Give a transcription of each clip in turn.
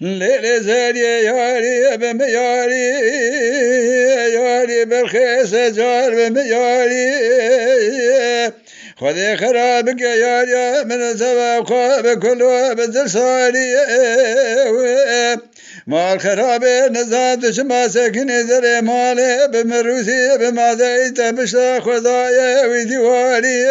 ليلة زارية ياري بمياري ياري برخيص جار بمياري خذي خرابك ياري من سبب خواب كله بدل صاري مال خراب نزاد شما سكن زري مالي بمروسي بمعديت بشتا خدايا وديواري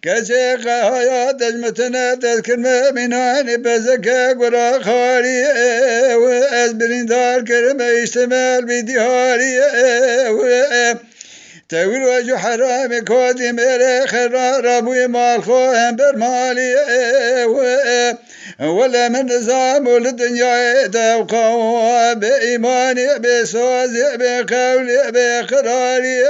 كشيخ هيا دجمتنا تذكر مناني بزكا قرا خاري وأزبرين دار كرم يشتمل بدياري تقول وجه حرام كودي ميري خرار أبوي مال خوهم برمالي ولا من نظام الدنيا توقعوا بإيماني بصوزي بقولي بقراري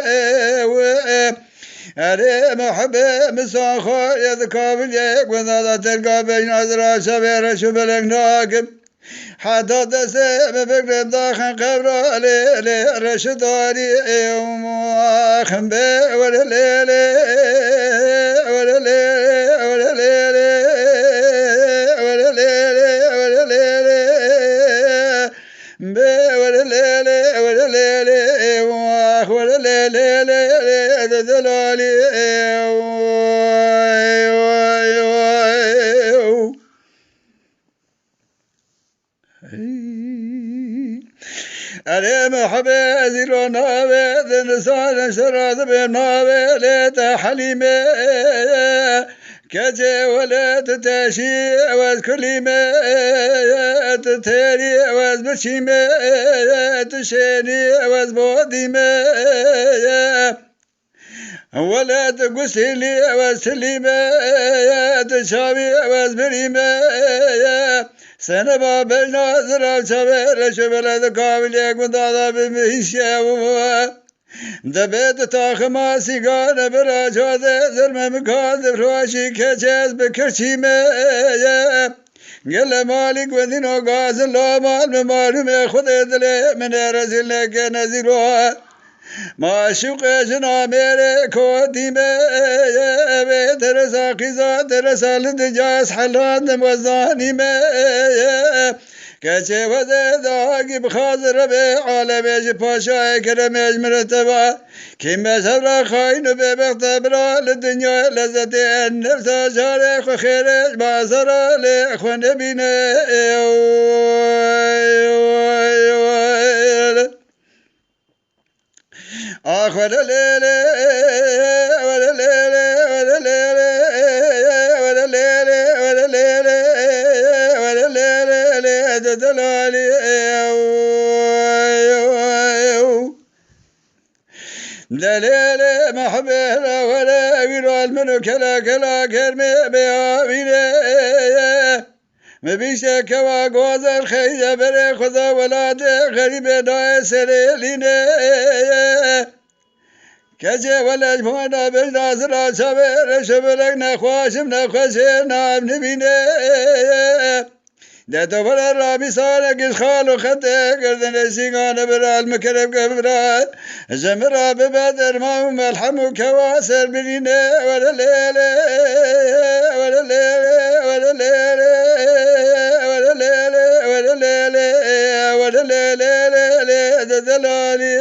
أري محبة مساخر يذكر ليك وذا تلقى بين أزرع شبير شبلك ناقب حتى تسيب بقرب داخل قبر ليلي رشداري وماخن بي ولا ليلي ولا ليلي ولا ليلي ولا ليلي ولا ليلي بي ولا ليلي ولا ليلي وماخ ولا ليلي دلالي أنا محبة زيرو نابي ذنسان شراد بنابي ليت حليمي كجي ولد تاشي واز كليمي تتيري واز بشيمي تشيني واز بوديمي ولد قسلي وسليمة تشابي وزبريمة سنة بابل ناظر شبر شبر ذكابل يكون ضاضا بمهيشة دبيت تاخما سيقان براجو ذرم مكان ذرواشي كجاز بكرشيمة قال مالك وذنو قاسل لا مال ممالوم خذ دلي من رزل لك نزلوها ما شوق جنا میرے کودی میں درسا قزا درسا لدجاس حلان موزانی میں کچه وده داگی بخاطر به عالم پاشای کرم مرتبه که مذهب خاین به بختبرا لدنیا لذت نفس جاره خو خیرش بازار لخو نبینه آخ ولا ليلة ولا ليلة ولا ليلة ولا ليلة ولا ليلة ولا ليلة دلالي دلالي محبة ولا ويرال منو كلا كلا كرمي بيابيني مبيشة كوا غوزر خيزة بري خذا ولادي غريبة داي سريليني كجي ولد فانا بالناصر شبر شبرك نخواشم نخوشي نعم نبيني دتو فلا رابي صارك خالو خطي قردن الشيقان برا المكرب قبرا جمرا ببدر ما ملحم كواسر بريني ولا ليلي ولا ليلي ولا ليلي ولا ليلي ولا ليلي ولا ليلي دلالي